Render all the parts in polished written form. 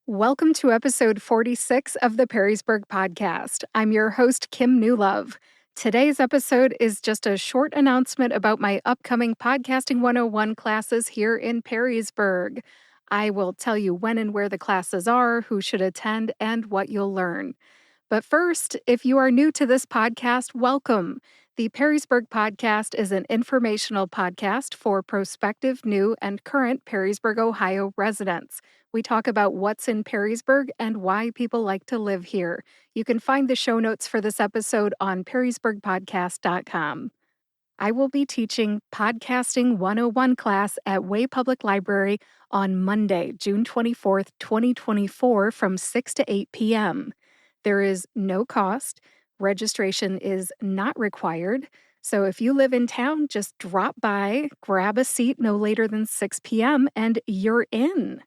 Welcome to episode 46 of the Perrysburg podcast. I'm your host, Kim Newlove. Today's episode is just a short announcement about my upcoming Podcasting 101 classes here in Perrysburg. I will tell you when and where the classes are, who should attend, and what you'll learn. But first, if you are new to this podcast, welcome. The Perrysburg Podcast is an informational podcast for prospective, new, and current Perrysburg, Ohio residents. We talk about what's in Perrysburg and why people like to live here. You can find the show notes for this episode on perrysburgpodcast.com. I will be teaching Podcasting 101 class at Way Public Library on Monday, June 24th, 2024 from 6 to 8 p.m. There is no cost. Registration is not required. So if you live in town, just drop by, grab a seat no later than 6 p.m., and you're in.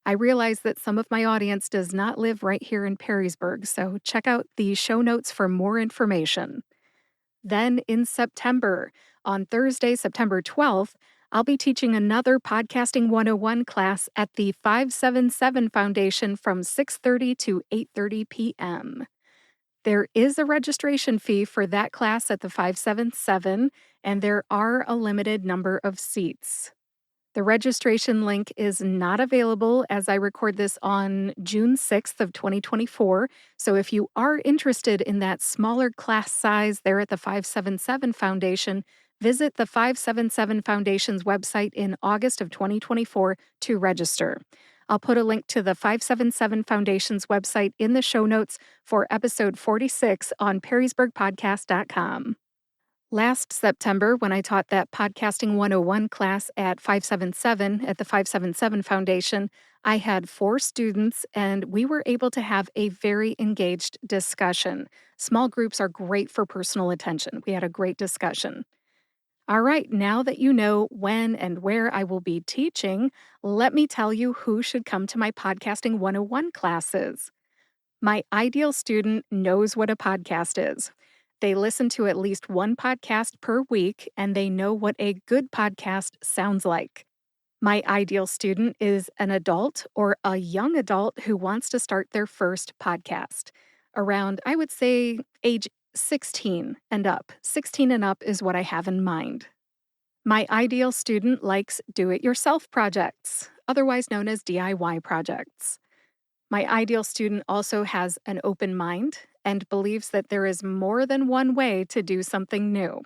I realize that some of my audience does not live right here in Perrysburg, so check out the show notes for more information. Then in September, on Thursday, September 12th, I'll be teaching another Podcasting 101 class at the 577 Foundation from 6:30 to 8:30 p.m. There is a registration fee for that class at the 577, and there are a limited number of seats. The registration link is not available as I record this on June 6th of 2024. So if you are interested in that smaller class size there at the 577 Foundation, visit the 577 Foundation's website in August of 2024 to register. I'll put a link to the 577 Foundation's website in the show notes for episode 46 on perrysburgpodcast.com. Last September, when I taught that Podcasting 101 class at 577 at the 577 Foundation, I had 4 students and we were able to have a very engaged discussion. Small groups are great for personal attention. We had a great discussion. All right, now that you know when and where I will be teaching, let me tell you who should come to my Podcasting 101 classes. My ideal student knows what a podcast is. They listen to at least one podcast per week, and they know what a good podcast sounds like. My ideal student is an adult or a young adult who wants to start their first podcast. Around, I would say, age 16 and up. 16 and up is what I have in mind. My ideal student likes do-it-yourself projects, otherwise known as DIY projects. My ideal student also has an open mind and believes that there is more than one way to do something new.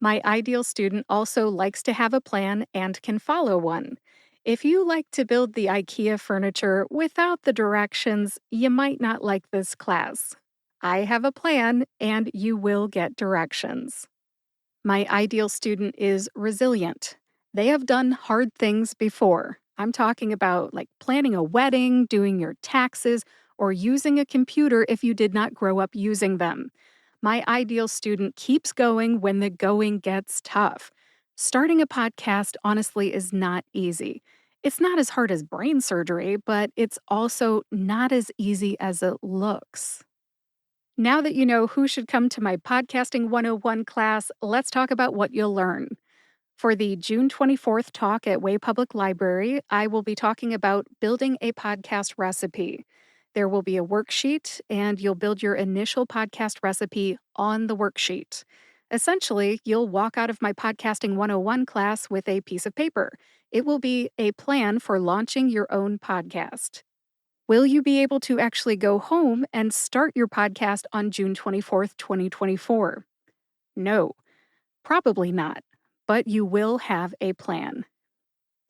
My ideal student also likes to have a plan and can follow one. If you like to build the IKEA furniture without the directions, you might not like this class. I have a plan and you will get directions. My ideal student is resilient. They have done hard things before. I'm talking about like planning a wedding, doing your taxes, or using a computer if you did not grow up using them. My ideal student keeps going when the going gets tough. Starting a podcast, honestly, is not easy. It's not as hard as brain surgery, but it's also not as easy as it looks. Now that you know who should come to my Podcasting 101 class, let's talk about what you'll learn. For the June 24th talk at Way Public Library, I will be talking about building a podcast recipe. There will be a worksheet, and you'll build your initial podcast recipe on the worksheet. Essentially, you'll walk out of my Podcasting 101 class with a piece of paper. It will be a plan for launching your own podcast. Will you be able to actually go home and start your podcast on June 24th, 2024? No, probably not, but you will have a plan.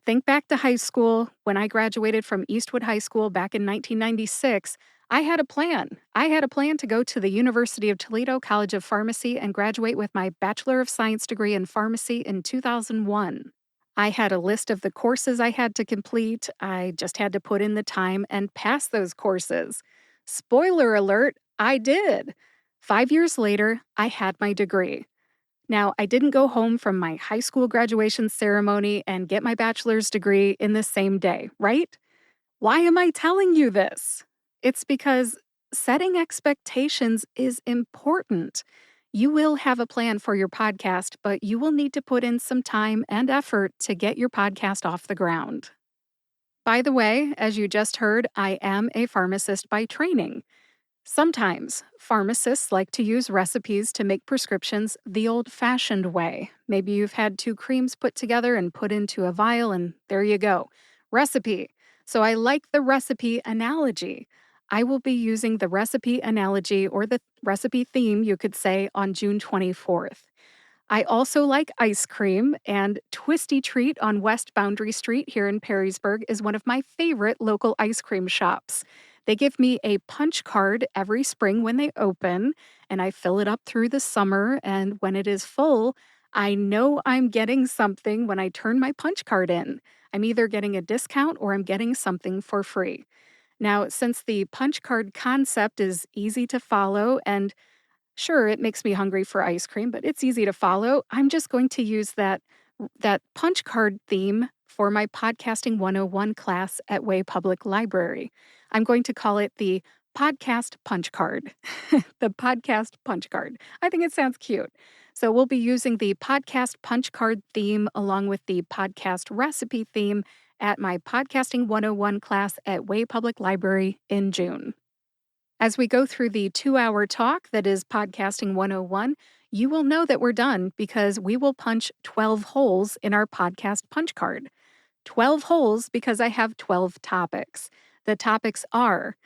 Think back to high school. When I graduated from Eastwood High School back in 1996, I had a plan. I had a plan to go to the University of Toledo College of Pharmacy and graduate with my Bachelor of Science degree in pharmacy in 2001. I had a list of the courses I had to complete. I just had to put in the time and pass those courses. Spoiler alert, I did. 5 years later, I had my degree. Now, I didn't go home from my high school graduation ceremony and get my bachelor's degree in the same day, right? Why am I telling you this? It's because setting expectations is important. You will have a plan for your podcast, but you will need to put in some time and effort to get your podcast off the ground. By the way, as you just heard, I am a pharmacist by training. Sometimes pharmacists like to use recipes to make prescriptions the old fashioned way. Maybe you've had two creams put together and put into a vial, and there you go. Recipe. So I like the recipe analogy. I will be using the recipe analogy or the recipe theme, you could say, on June 24th. I also like ice cream, and Twisty Treat on West Boundary Street here in Perrysburg is one of my favorite local ice cream shops. They give me a punch card every spring when they open, and I fill it up through the summer. And when it is full, I know I'm getting something when I turn my punch card in. I'm either getting a discount or I'm getting something for free. Now, since the punch card concept is easy to follow and sure, it makes me hungry for ice cream, but it's easy to follow. I'm just going to use that punch card theme for my podcasting 101 class at Way Public Library. I'm going to call it the podcast punch card. The podcast punch card. I think it sounds cute. So we'll be using the podcast punch card theme along with the podcast recipe theme at my podcasting 101 class at Way Public Library in June. As we go through the 2-hour talk that is Podcasting 101, you will know that we're done because we will punch 12 holes in our podcast punch card. 12 holes because I have 12 topics. The topics are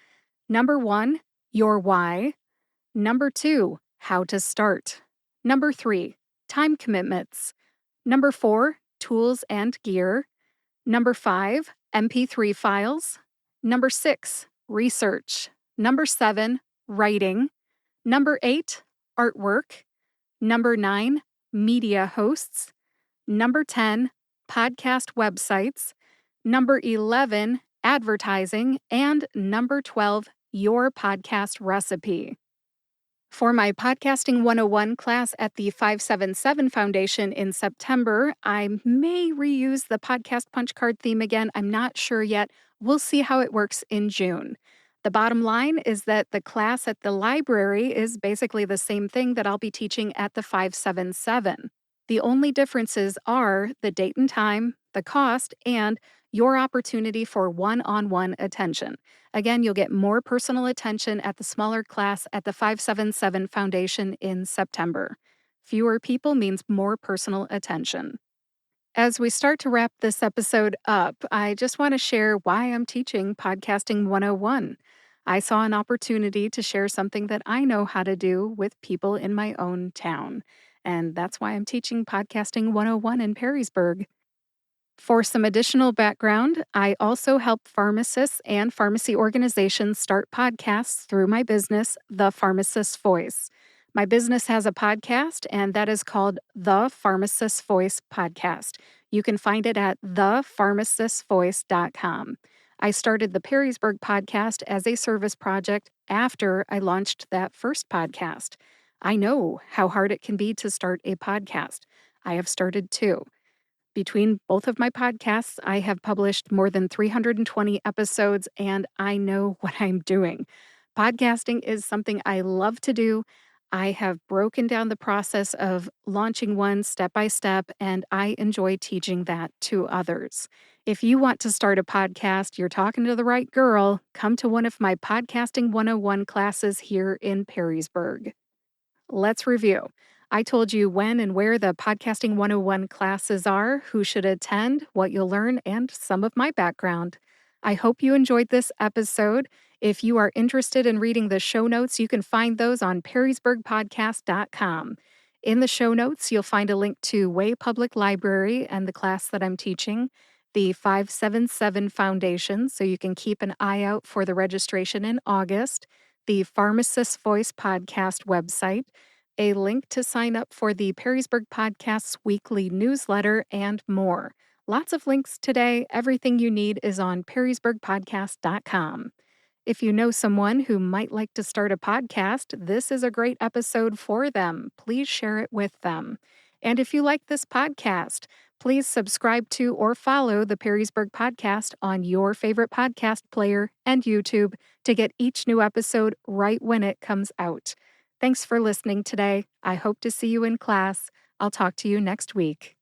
number 1, your why. Number 2, how to start. Number 3, time commitments. Number 4, tools and gear. Number 5, MP3 files. Number 6, research. Number 7, writing. Number 8, artwork. Number 9, media hosts. Number 10, podcast websites. Number 11, advertising. And number 12, your podcast recipe. For my Podcasting 101 class at the 577 Foundation in September, I may reuse the podcast punch card theme again. I'm not sure yet. We'll see how it works in June. The bottom line is that the class at the library is basically the same thing that I'll be teaching at the 577. The only differences are the date and time, the cost, and your opportunity for one-on-one attention. Again, you'll get more personal attention at the smaller class at the 577 Foundation in September. Fewer people means more personal attention. As we start to wrap this episode up, I just want to share why I'm teaching Podcasting 101. I saw an opportunity to share something that I know how to do with people in my own town. And that's why I'm teaching Podcasting 101 in Perrysburg. For some additional background, I also help pharmacists and pharmacy organizations start podcasts through my business, The Pharmacist's Voice. My business has a podcast, and that is called The Pharmacist's Voice Podcast. You can find it at thepharmacistvoice.com. I started the Perrysburg podcast as a service project after I launched that first podcast. I know how hard it can be to start a podcast. I have started two. Between both of my podcasts, I have published more than 320 episodes, and I know what I'm doing. Podcasting is something I love to do. I have broken down the process of launching one step by step, and I enjoy teaching that to others. If you want to start a podcast, you're talking to the right girl. Come to one of my Podcasting 101 classes here in Perrysburg. Let's review. I told you when and where the Podcasting 101 classes are, who should attend, what you'll learn, and some of my background. I hope you enjoyed this episode. If you are interested in reading the show notes, you can find those on perrysburgpodcast.com. In the show notes, you'll find a link to Way Public Library and the class that I'm teaching, the 577 Foundation, so you can keep an eye out for the registration in August, the Pharmacist's Voice podcast website, a link to sign up for the Perrysburg Podcast's weekly newsletter, and more. Lots of links today. Everything you need is on perrysburgpodcast.com. If you know someone who might like to start a podcast, this is a great episode for them. Please share it with them. And if you like this podcast, please subscribe to or follow the Perrysburg Podcast on your favorite podcast player and YouTube to get each new episode right when it comes out. Thanks for listening today. I hope to see you in class. I'll talk to you next week.